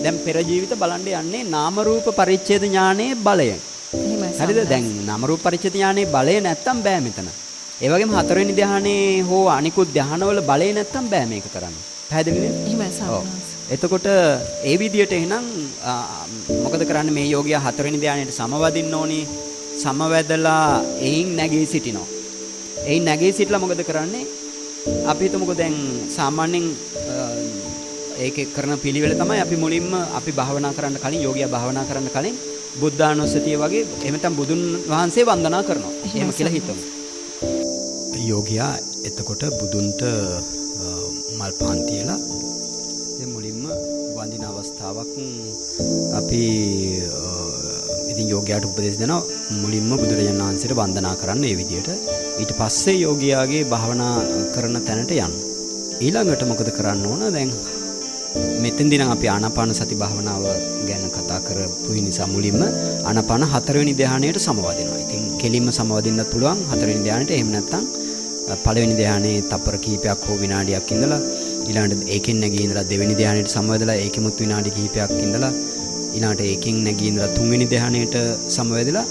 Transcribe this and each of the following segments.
දැන් පෙර ජීවිත බලන්න යන්නේ නාම රූප පරිච්ඡේද ඥානයේ බලයෙන්. හරිද? දැන් නාම රූප පරිච්ඡේද ඥානයේ බලය නැත්තම් බෑ මෙතන. ඒ වගේම හතරවෙනි ධ්‍යානයේ හෝ අනිකුත් ධ්‍යානවල බලය නැත්තම් බෑ මේක කරන්න. පැහැදිලි නේද? එහෙමයි සාමනාස. එතකොට ඒ විදියට එහෙනම් මොකද කරන්නේ මේ යෝගියා හතරවෙනි ධ්‍යානයට සමවදින්න ඕනේ. සමවැදලා එයින් නැගී සිටිනවා. එයින් නැගී සිටලා මොකද කරන්නේ? අපි හිතමුකෝ දැන් සාමාන්‍යයෙන් ඒකේ කරන පිළිවෙල තමයි අපි මුලින්ම අපි භාවනා කරන්න කලින් යෝගියා භාවනා කරන්න කලින් බුද්ධානුස්සතිය වගේ එහෙම නැත්නම් බුදුන් වහන්සේ වන්දනා කරනවා. එහෙම කියලා හිතමු. යෝගියා එතකොට බුදුන්ට මල් පාන් තියලා දැන් මුලින්ම වඳින අවස්ථාවක් අපි ඉතින් යෝගියාට උපදෙස් දෙනවා මුලින්ම බුදුරජාණන් වහන්සේට වන්දනා කරන්න මේ විදියට. ඊට පස්සේ යෝගියාගේ භාවනා කරන තැනට යන්න. ඊළඟට මොකද කරන්න ඕන? දැන් මෙතෙන්දී නම් අපි ආනාපාන සති භාවනාව ගැන කතා කරපු නිසා මුලින්ම ආනාපාන හතරවෙනි ධ්‍යානයට සමවදිනවා. ඉතින් කෙලින්ම සමවදින්නත් පුළුවන් හතරවෙනි ධ්‍යානයට. එහෙම නැත්නම් පළවෙනි ධ්‍යානයේ තප්පර කිහිපයක් හෝ විනාඩියක් ඉඳලා ඊළඟට ඒකෙන් නැගී ඉඳලා දෙවෙනි ධ්‍යානයට සමවදලා ඒකෙමුත් විනාඩි කිහිපයක් ඉඳලා ඊළඟට ඒකෙන් නැගී ඉඳලා තුන්වෙනි ධ්‍යානයට සමවැදලා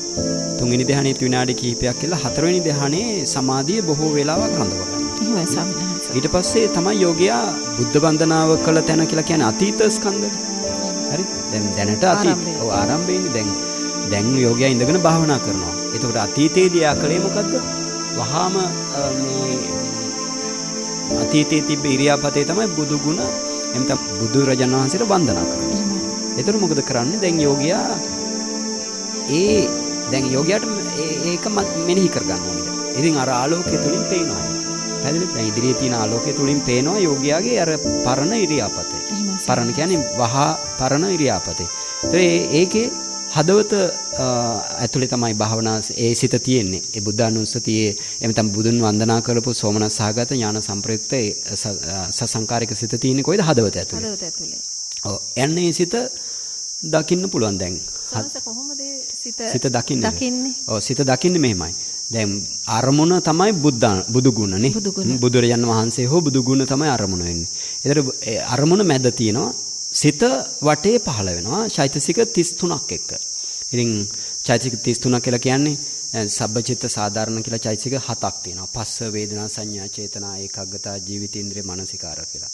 තුන්වෙනි ධ්‍යානයේ විනාඩි කිහිපයක් කියලා හතරවෙනි ධ්‍යානයේ සමාධිය බොහෝ වෙලාවක් රඳවා ගන්නවා. එහෙමයි සාමනාස. ඊට පස්සේ තමයි යෝගියා බුද්ධ වන්දනාව කළ තැන කියලා කියන්නේ අතීත ස්කන්ධය. හරි? දැන් දැනට ආරම්භයේදී දැන් යෝගියා ඉඳගෙන භාවනා කරනවා. එතකොට අතීතයේදී ආකලේ මොකද්ද? වහාම මේ අතීතයේ තිබ්බ ඉරියාපතේ තමයි බුදු ගුණ එම්ත බුදු රජාණන් වහන්සේට වන්දනා කරනවා. එතකොට මොකද කරන්නේ? දැන් යෝගියාට ඒක මෙනෙහි කර ගන්න ඕනේ. ඉතින් අර ආලෝකය තුලින් පේනවා. පැහැදිලිද? දැන් ඉදිරියේ තියෙන ආලෝකය තුලින් පේනවා යෝගියාගේ අර පරණ ඉරියාපතේ. පරණ කියන්නේ වහා පරණ ඉරියාපතේ. ඒකේ හදවත ඇතුලේ තමයි භාවනා ඒ සිත තියෙන්නේ. ඒ බුද්ධානුස්සතියේ එමෙතන බුදුන් වන්දනා කරපු සෝමනස් සහගත ඥාන සම්ප්‍රයුක්ත සසංකාරික සිත තියෙන්නේ කොයිද? හදවත ඇතුලේ. හදවත ඇතුලේ. ඔව්. එන්නේ සිත දකින්න පුළුවන් දැන්. කොහොමද සිත දකින්නේ? ඔව් සිත දකින්නේ මෙහෙමයි. දැන් අරමුණ තමයි බුදු ගුණ නේ. බුදුරජාණන් වහන්සේ හෝ බුදු ගුණ තමයි අරමුණ වෙන්නේ. ඒතර අරමුණ මැද තියෙනවා සිත වටේ පහළ වෙනවා චෛතසික 33ක් එක්ක. ඉතින් චෛතසික 33 කියලා කියන්නේ සබ්බචිත්ත සාධාරණ කියලා චෛතසික 7ක් තියෙනවා. පස්ස වේදනා සංඥා චේතනා ඒකාග්‍රතා ජීවිතේන්ද්‍රිය මනසිකාර කියලා.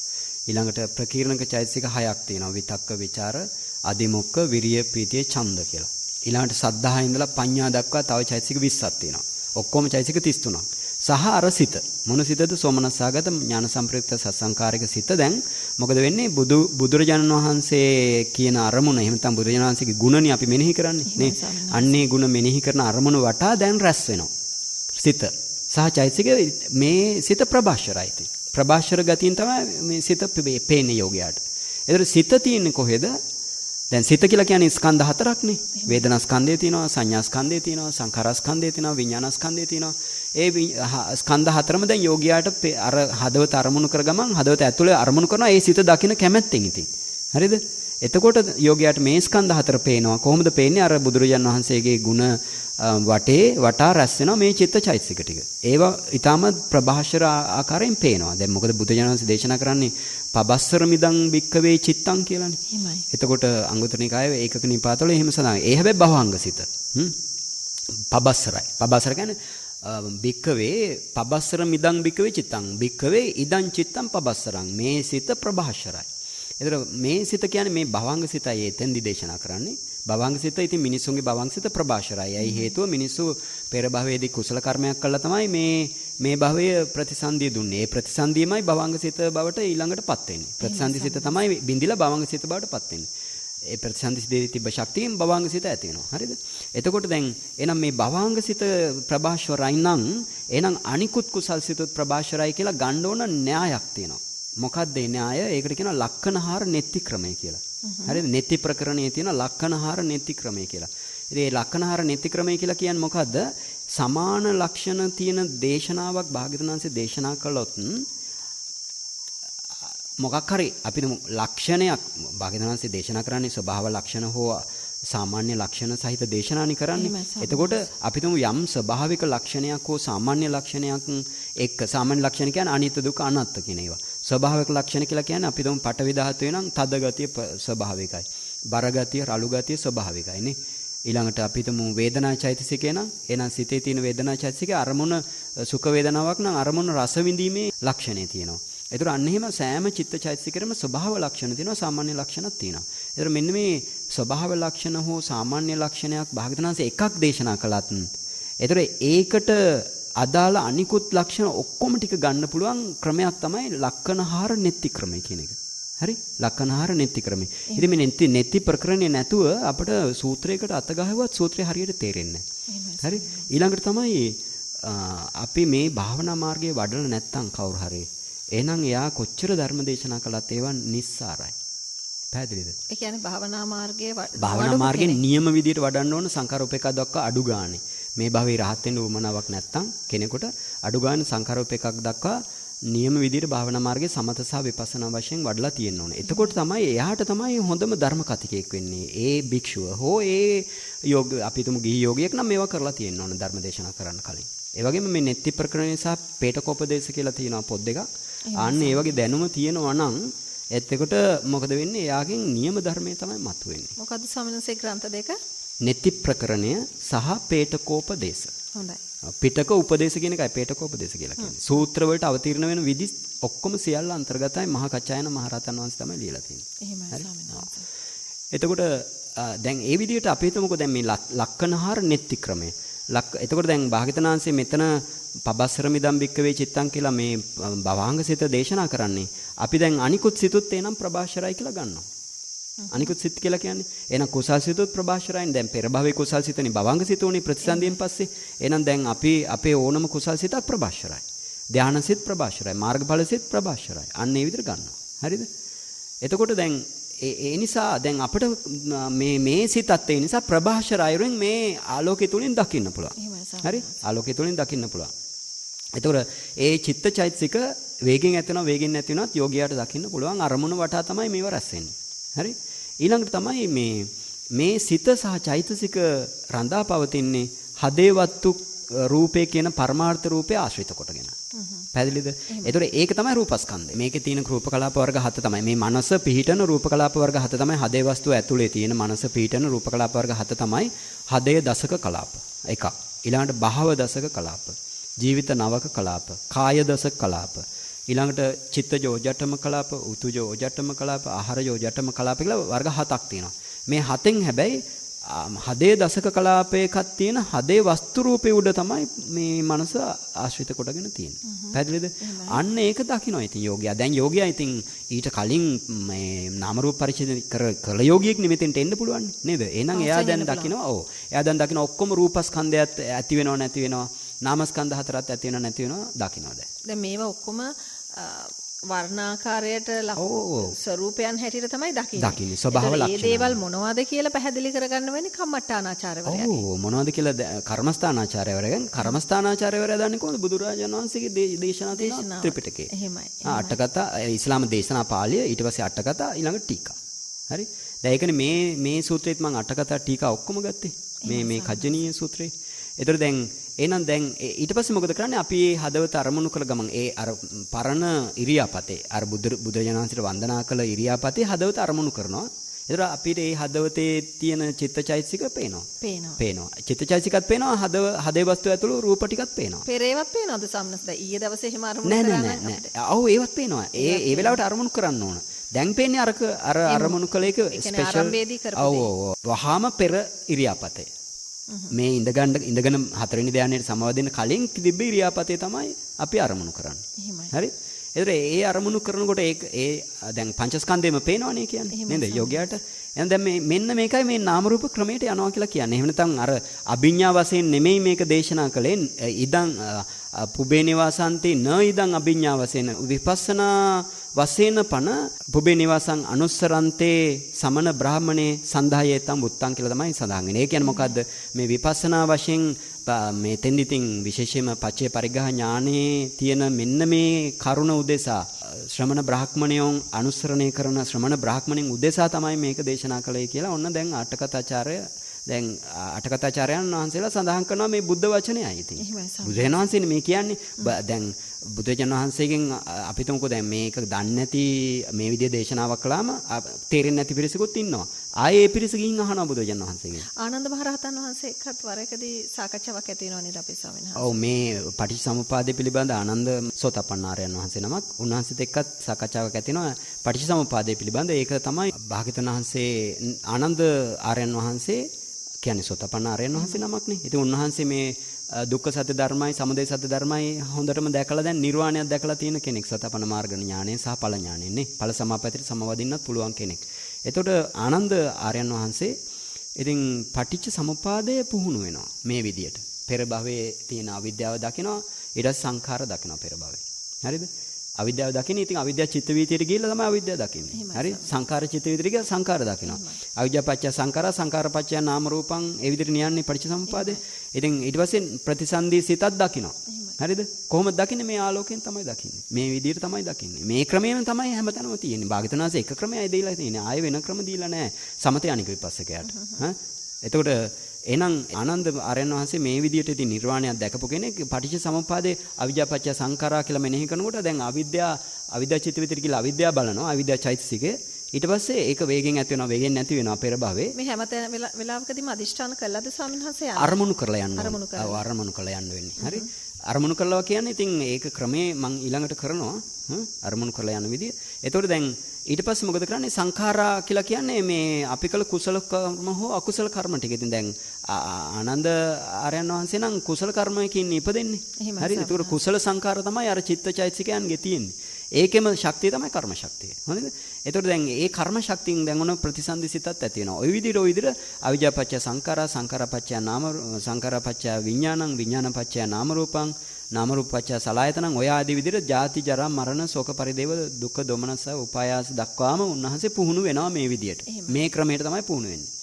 ඊළඟට ප්‍රකීර්ණක චෛතසික 6ක් තියෙනවා. විතක්ක විචාර අදිමොක්ක විරිය ප්‍රීතිය ඡන්ද කියලා. ඊළඟට සද්ධාහ ඉඳලා පඤ්ඤා දක්වා තව චෛතසික 20ක් තියෙනවා. ඔක්කොම චෛතසික 33ක්. සහ අර සිත මොන සිතද? සෝමනස්සාගත ඥාන සම්ප්‍රයුක්ත සත්සංකාරික සිත. දැන් මොකද වෙන්නේ? බුදුරජාණන් වහන්සේ කියන අරමුණ එහෙම නැත්නම් බුදුරජාණන් වහන්සේගේ ගුණනේ අපි මෙනෙහි කරන්නේ නේ. අන්නේ ගුණ මෙනෙහි කරන අරමුණ වටා දැන් රැස් වෙනවා සිත. සහ චෛතසික මේ සිත ප්‍රභාෂරයි. ප්‍රභාෂර ගතියෙන් තමයි මේ සිත පේන්නේ යෝගයාට. ඒතර සිත තියෙන්නේ කොහෙද? දැන් සිත කියලා කියන්නේ ස්කන්ධ හතරක්නේ. වේදනා ස්කන්ධය තියෙනවා, සංඥා ස්කන්ධය තියෙනවා, සංඛාර ස්කන්ධය තියෙනවා, විඥාන ස්කන්ධය තියෙනවා. ඒ ස්කන්ධ හතරම දැන් යෝගියාට අර හදවත අරමුණු කරගමන් හදවත ඇතුලේ අරමුණු කරනවා ඒ සිත දකින්න කැමැත්තෙන් ඉතින්. හරිද? එතකොට යෝගියාට මේ ස්කන්ධ හතර පේනවා. කොහොමද පේන්නේ? අර බුදුරජාණන් වහන්සේගේ ගුණ වටා රැස් වෙනවා මේ චිත්තචෛතසික ටික. ඒවා ඊටම ප්‍රභාෂර ආකාරයෙන් පේනවා. දැන් මොකද බුදුරජාණන් වහන්සේ දේශනා කරන්නේ පබස්සර මිදං භික්කවේ චිත්තං කියලානේ. එහෙමයි. එතකොට අංගුත්තර නිකායේ ඒකක නිපාතවල එහෙම සඳහන්. ඒ හැබැයි භවංගසිත. පබස්සරයි. පබස්සර කියන්නේ භික්කවේ පබස්සර මිදං භික්කවේ චිත්තං. භික්කවේ ඉදං චිත්තං පබස්සරං. මේ සිත ප්‍රභාෂරයි. එතකොට මේ සිත කියන්නේ මේ භවංගසිතයි එතෙන්දි දේශනා කරන්නේ. භවංගසිත ඉතින් මිනිස්සුන්ගේ භවංගසිත ප්‍රභාෂරයි. ඒයි හේතුව මිනිස්සු පෙර භවයේදී කුසල කර්මයක් කළා තමයි මේ භවයේ ප්‍රතිසන්දිය දුන්නේ. ඒ ප්‍රතිසන්දියමයි භවංගසිත බවට ඊළඟටපත් වෙන්නේ. ප්‍රතිසන්දිසිත තමයි බින්දිලා භවංගසිත බවටපත් වෙන්නේ. ඒ ප්‍රතිසන්දිසිතේ තිබ්බ ශක්තියෙන් භවංගසිත ඇති වෙනවා. හරිද? එතකොට දැන් එහෙනම් මේ භවංගසිත ප්‍රභාෂරයි නම් එහෙනම් අනිකුත් කුසල්සිතුත් ප්‍රභාෂරයි කියලා ගන්න ඕන න්‍යායක් තියෙනවා. මොකක්ද ඒ න්‍යාය? ඒකට කියනවා ලක්කනහාර නෙත්ති ක්‍රමය කියලා. හරිද? නෙත්ති ප්‍රකරණයේ තියෙන ලක්කනහාර නෙත්ති ක්‍රමය කියලා. ඉතින් මේ ලක්කනහාර නෙත්ති ක්‍රමය කියලා කියන්නේ මොකද්ද? සමාන ලක්ෂණ තියෙන දේශනාවක් භාග්‍යවතුන් වහන්සේ දේශනා කළොත් මොකක් හරි අපි ලක්ෂණයක් භාග්‍යවතුන් වහන්සේ දේශනා කරන්නේ ස්වභාව ලක්ෂණ හෝ සාමාන්‍ය ලක්ෂණ සහිත දේශනානි කරන්නේ. එතකොට අපි තුමු යම් ස්වභාවික ලක්ෂණයක් හෝ සාමාන්‍ය ලක්ෂණයක් එක්ක සාමාන්‍ය ලක්ෂණ කියන්නේ අනිත්‍ය දුක්ඛ අනාත්ම කියන ඒවා. ස්වභාවික ලක්ෂණ කියලා කියන්නේ අපි තුමු පටවි ධාතුවේ නම් තද ගතිය ස්වභාවිකයි. බර ගතිය, රළු ගතිය ස්වභාවිකයි නේ. ඊළඟට අපි තුමු වේදනා චෛතසිකේ නම් එහෙනම් සිතේ තියෙන වේදනා චෛතසිකේ අරමුණ සුඛ වේදනාවක් නම් අරමුණ රස විඳීමේ ලක්ෂණේ තියෙනවා. ඒතර අන්න එහෙම සෑම චිත්ත චෛතසිකෙරම ස්වභාව ලක්ෂණ තියෙනවා, සාමාන්‍ය ලක්ෂණත් තියෙනවා. ඒතර මෙන්න මේ ස්වභාව ලක්ෂණ හෝ සාමාන්‍ය ලක්ෂණයක් භාග්‍යවතුන්සේ එකක් දේශනා කළත් ඒතර ඒකට අදාළ අනිකුත් ලක්ෂණ ඔක්කොම ටික ගන්න පුළුවන් ක්‍රමයක් තමයි ලක්කනහාර නෙත්ති ක්‍රමය කියන එක. හරි? ලක්කනහාර නෙත්ති ක්‍රමය. ඉතින් මේ නෙත්ති ප්‍රකරණේ නැතුව අපිට සූත්‍රයකට අත ගහුවත් සූත්‍රය හරියට තේරෙන්නේ නැහැ. හරි? ඊළඟට තමයි අපි මේ භාවනා මාර්ගයේ වඩලා නැත්තම් කවුරු හරි එහෙනම් එයා කොච්චර ධර්ම දේශනා කළත් ඒවා නිස්සාරයි. පැහැදිලිද? ඒ කියන්නේ භාවනා මාර්ගයේ නියම විදියට වඩන්න ඕන සංකාරෝපේක දක්වා අඩු ගානේ. මේ භවයේ රහත් වෙන්න උවමනාවක් නැත්තම් කෙනෙකුට අඩු ගානේ සංකාරෝපේකක් දක්වා නියම විදියට භාවනා මාර්ගයේ සමත සහ විපස්සනා වශයෙන් වඩලා තියෙන්න ඕනේ. එතකොට තමයි එයාට තමයි හොඳම ධර්ම කතිකයෙක් වෙන්නේ. ඒ භික්ෂුව හෝ ඒ යෝග අපි තුමු ගිහි යෝගියෙක් නම් මේවා කරලා තියෙන්න ඕන ධර්ම දේශනා කරන්න කලින්. ඒ වගේම මේ නෙත්ති ප්‍රකරණය සහ පේටකෝපදේශ කියලා තියෙනවා පොත් දෙකක්. අන්න ඒ වගේ දැනුම තියෙනවා නම් එතකොට මොකද වෙන්නේ? එයාගෙන් නියම ධර්මයේ තමයි මතුවෙන්නේ. මොකද්ද ස්වාමිනසේ ග්‍රන්ථ දෙක? නෙත්ති ප්‍රකරණය සහ පේටකෝපදේශ. හොඳයි. පිටක උපදේශ කියන එකයි පේටකෝපදේශ කියලා කියන්නේ. සූත්‍ර වලට අවතීර්ණ වෙන විදි ඔක්කොම සියල්ල අන්තර්ගතයි මහා කච්චායන මහරහතන් වහන්සේ තමයි ලියලා තියෙන්නේ. එහෙමයි ස්වාමිනවහන්සේ. එතකොට දැන් ඒ විදිහට අපි හිතමුකෝ දැන් මේ ලක්කනහාර නෙත්ති ක්‍රමය. එතකොට දැන් භාග්‍යවතුන්සේ මෙතන පබස්සරමිදම් බික්කවේ චිත්තං කියලා මේ භවාංග සිත දේශනා කරන්නේ. අපි දැන් අනිකුත් සිතුත් එනම් ප්‍රභාෂරයි කියලා ගන්නවා. අනිකුත් සිත් කියලා කියන්නේ එහෙනම් කුසල් සිතුත් ප්‍රභාෂරයින් දැන් පෙර භවයේ කුසල් සිතනේ භවංග සිත උනේ ප්‍රතිසන්දියෙන් පස්සේ. එහෙනම් දැන් අපි අපේ ඕනම කුසල් සිතක් ප්‍රභාෂරයි. ධානා සිත් ප්‍රභාෂරයි. මාර්ගඵල සිත් ප්‍රභාෂරයි. අන්න ඒ විදිහට ගන්නවා. හරිද? එතකොට දැන් ඒ නිසා දැන් අපිට මේ සිතත් ඒ නිසා ප්‍රභාෂරයයෙන් මේ ආලෝකය තුලින් දකින්න පුළුවන්. හරි? ආලෝකය තුලින් දකින්න පුළුවන්. එතකොට ඒ චිත්තචෛතසික වේගෙන් ඇති වෙනවා වේගෙන් නැති වෙනවත් යෝගියාට දකින්න පුළුවන් අරමුණ වටා තමයි මේව රැස් වෙන්නේ. හරි? ඊළඟට තමයි මේ සිත සහ චෛතසික රඳා පවතින්නේ හදේවත්තු රූපේ කියන පරමාර්ථ රූපේ ආශ්‍රිත කොටගෙන. පැහැදිලිද? ඒතකොට ඒක තමයි රූපස්කන්ධය. මේකේ තියෙන රූප කලාප වර්ග 7 තමයි. මේ මනස පිහිටන රූප කලාප වර්ග 7 තමයි හදේ වස්තුව ඇතුලේ තියෙන මනස පිහිටන රූප කලාප වර්ග 7 තමයි හදේ දසක කලාප. එකක්. ඊළඟට භව දසක කලාප. ජීවිත නවක කලාප. කාය දසක කලාප. ඊළඟට චිත්තජෝ ජටම කලාප, උතුජෝ ජටම කලාප, ආහාරජෝ ජටම කලාප කියලා වර්ග 7ක් තියෙනවා. මේ 7න් හැබැයි හදේ දසක කලාපයකක් තියෙන හදේ වස්තු රූපේ උඩ තමයි මේ මනස ආශ්‍රිත කොටගෙන තියෙන්නේ. පැහැදිලිද? අන්න ඒක දකින්න ඉතින් යෝගියා. දැන් යෝගියා ඉතින් ඊට කලින් මේ නාම රූප පරිච්ඡේද කළ යෝගියෙක් නෙමෙතෙන්ට එන්න පුළුවන් නේද? එහෙනම් එයා දැන් දකිනවා. ඔව්. එයා දැන් දකිනවා ඔක්කොම රූපස්කන්ධයත් ඇති වෙනව නැති වෙනවා. නාමස්කන්ධ හතරත් ඇති වෙනව නැති වෙනවා දකින්නවා දැන්. දැන් මේවා ඔක්කොම වර්ණාකාරයට ස්වරූපයන් හැටියට තමයි දකින්නේ ස්වභාව ලක්ෂණ. මේ දේවල් මොනවද කියලා පැහැදිලි කරගන්න වෙන්නේ කම්මට්ටානාචාර්යවරයාගෙන්. ඔව් මොනවද කියලා කර්මස්ථානාචාර්යවරයාගෙන්. කර්මස්ථානාචාර්යවරයා දන්නේ කොහොමද? බුදුරජාණන් වහන්සේගේ දේශනා තියෙන ත්‍රිපිටකේ. එහෙමයි. අටකතා ඉස්ලාම දේශනා පාළිය ඊට පස්සේ අටකතා ඊළඟ ටීකා. හරි? දැන් ඒකනේ මේ සූත්‍රෙත් මම අටකතා ටීකා ඔක්කොම ගත්තේ. මේ කජ්ජනීය සූත්‍රේ. ඒතර දැන් එහෙනම් දැන් ඊට පස්සේ මොකද කරන්නේ? අපි මේ හදවත අරමුණු කළ ගමන් ඒ අර පරණ ඉරියාපතේ අර බුදුරජාණන් වහන්සේට වන්දනා කළ ඉරියාපතේ හදවත අරමුණු කරනවා. ඒතර අපිට මේ හදවතේ තියෙන චිත්තචෛතසික පේනවා. චිත්තචෛතසිකත් පේනවා. හදේ වස්තු ඇතුළු රූප ටිකත් පේනවා. පෙරේවත් පේනවද සම්නස්? දැන් ඊයේ දවසේ එහෙම අරමුණු කරන්නේ නෑ. ඔව් ඒවත් පේනවා. ඒ වෙලාවට අරමුණු කරන්න ඕන. දැන් පේන්නේ අර අරමුණු කළ එක ස්පෙෂල්. ඔව්. වහාම පෙර ඉරියාපතේ. මේ ඉඳගෙන හතරවෙනි ධානයට සමවදින්න කලින් තිබ්බ ඉරියාපතේ තමයි අපි අරමුණු කරන්නේ. හරි? ඒතර ඒ අරමුණු කරනකොට ඒ දැන් පංචස්කන්ධෙම පේනවනේ කියන්නේ නේද යෝගයාට? එහෙනම් දැන් මෙන්න මේකයි මේ නාම රූප ක්‍රමයට යනවා කියලා කියන්නේ. එහෙම නැත්නම් අර අභිඥා වශයෙන් නෙමෙයි මේක දේශනා කළේ. ඉදං පුබේ නිවාසන්ති න ඉදං අභිඥා වශයෙන් විපස්සනා වශයෙන් පන පුබේ නිවාසං අනුස්සරන්තේ සමන බ්‍රාහමණේ සන්දායේතම් උත්තං කියලා තමයි සඳහන් වෙන්නේ. ඒ කියන්නේ මොකද්ද? මේ විපස්සනා වශයෙන් මේ තෙන්දිතින් විශේෂයෙන්ම පච්චේ පරිග්‍රහ ඥානයේ තියෙන මෙන්න මේ කරුණ උදෙසා ශ්‍රමණ බ්‍රාහ්මණයන් අනුස්සරණය කරන ශ්‍රමණ බ්‍රාහ්මණයන් උදෙසා තමයි මේක දේශනා කළේ කියලා ඔන්න දැන් අටකතාචාර්ය දැන් අටකථාචාර්යයන් වහන්සේලා සඳහන් කරනවා මේ බුද්ධ වචනයයි ඉතින්. බුදුරජාණන් වහන්සේනේ මේ කියන්නේ. දැන් බුදුරජාණන් වහන්සේගෙන් අපි තුමුකෝ දැන් මේක දන්නේ නැති මේ විදිහේ දේශනාවක් කළාම තේරෙන්නේ නැති පිරිසකුත් ඉන්නවා. ආයේ ඒ පිරිස ගිහින් අහනවා බුදුරජාණන් වහන්සේගෙන්. ආනන්ද මහරහතන් වහන්සේ එක්කත් වරකදී සාකච්ඡාවක් ඇති වෙනවා නේද අපේ ස්වාමීන් වහන්සේ? ඔව් මේ පටිච්චසමුප්පාදය පිළිබඳ ආනන්ද සෝතපන්නාරයන් වහන්සේ නමක් උන්වහන්සේත් එක්කත් සාකච්ඡාවක් ඇති වෙනවා පටිච්චසමුප්පාදය පිළිබඳ. ඒක තමයි භාග්‍යවතුන් වහන්සේ ආනන්ද ආර්යයන් වහන්සේ කියන්නේ සෝතපන්නාරයන් වහන්සේ නමක්නේ. ඉතින් උන්වහන්සේ මේ දුක්ඛ සත්‍ය ධර්මයි සමුදය සත්‍ය ධර්මයි හොඳටම දැකලා දැන් නිර්වාණයක් දැකලා තියෙන කෙනෙක්. සතපන මාර්ග ඥානය සහ ඵල ඥානය නේ. ඵල සමාපත්තියට සමවදින්නත් පුළුවන් කෙනෙක්. එතකොට ආනන්ද ආර්යයන් වහන්සේ ඉතින් පටිච්ච සමුප්පාදය පුහුණු වෙනවා මේ විදියට. පෙර භවයේ තියෙන අවිද්‍යාව දකිනවා, ඊට පස්සේ සංඛාර දකිනවා පෙර භවයේ. හරිද? අවිද්‍යාව දකින්නේ ඉතින් අවිද්‍යාව චිත්ත වීතියට ගිහිල්ලා තමයි අවිද්‍යාව දකින්නේ. හරි? සංඛාර චිත්ත වීතියට ගිහිල්ලා සංඛාර දකිනවා. අවිද්‍යාව පත්‍ය සංඛාරා සංඛාර පත්‍ය නාම රූපං ඒ විදිහට නියන්නේ පටිච්ච සමුප්පාදේ. ඉතින් ඊට පස්සේ ප්‍රතිසන්දී සිතක් දකිනවා. හරිද? කොහොමද දකින්නේ? මේ ආලෝකයෙන් තමයි දකින්නේ. මේ විදිහට තමයි දකින්නේ. මේ ක්‍රමයෙන් තමයි හැමතැනම තියෙන්නේ. භාග්‍යවතුන් වහන්සේ එක ක්‍රමයයි දීලා තියෙන්නේ. ආයෙ වෙන ක්‍රම දීලා නැහැ. සමත යනික විපස්සකයට. එතකොට එහෙනම් ආනන්ද ආර්යයන් වහන්සේ මේ විදිහට ඉතින් නිර්වාණයක් දැකපු කෙනෙක් පටිච්ච සමුප්පාදේ අවිජ්ජාපච්චය සංඛාරා කියලා මෙනෙහි කරනකොට දැන් අවිද්‍යා චිත්ත විතර කියලා අවිද්‍යාව බලනවා. අවිද්‍යා චෛතසිකේ ඊට පස්සේ ඒක වේගෙන් ඇති වෙනවා වේගෙන් නැති වෙනවා පෙර භවයේ. මේ හැමතැන වෙලාවකදීම අදිෂ්ඨාන කළාද ස්වාමීන් වහන්සේ? අරමුණු කරලා යන්න. අරමුණු කරලා යන්න වෙන්නේ. හරි. අරමුණු කරලා කියන්නේ ඉතින් ඒක ක්‍රමේ මම ඊළඟට කරනවා. අරමුණු කරලා යන විදිය. එතකොට දැන් ඊට පස්සේ මොකද කරන්නේ? සංඛාරා කියලා කියන්නේ මේ අපි කළ කුසල කර්ම හෝ අකුසල කර්ම ටික. ඉතින් දැන් ආනන්ද ආර්යයන් වහන්සේ නම් කුසල කර්මයකින් ඉපදෙන්නේ. හරිද? ඒතකොට කුසල සංඛාර තමයි අර චිත්තචෛතසිකයන්ගේ තියෙන්නේ. ඒකෙම ශක්තිය තමයි කර්ම ශක්තිය. හරිද? එතකොට දැන් ඒ කර්ම ශක්තියෙන් දැන් ඔන ප්‍රතිසන්දි සිතත් ඇති වෙනවා. ওই විදිහට අවිජ්ජාපච්චය සංඛාරා සංඛාරපච්චය නාම සංඛාරපච්චය විඥානං විඥානපච්චය නාම රූපං නාම රූපපච්චය සලආයතනං ඔය ආදී විදිහට ජාති ජරා මරණ ශෝක පරිදේව දුක්ඛ දොමනස උපායාස දක්වාම උන්වහන්සේ පුහුණු වෙනවා මේ විදිහට. මේ ක්‍රමයට තමයි පුහුණු වෙන්නේ.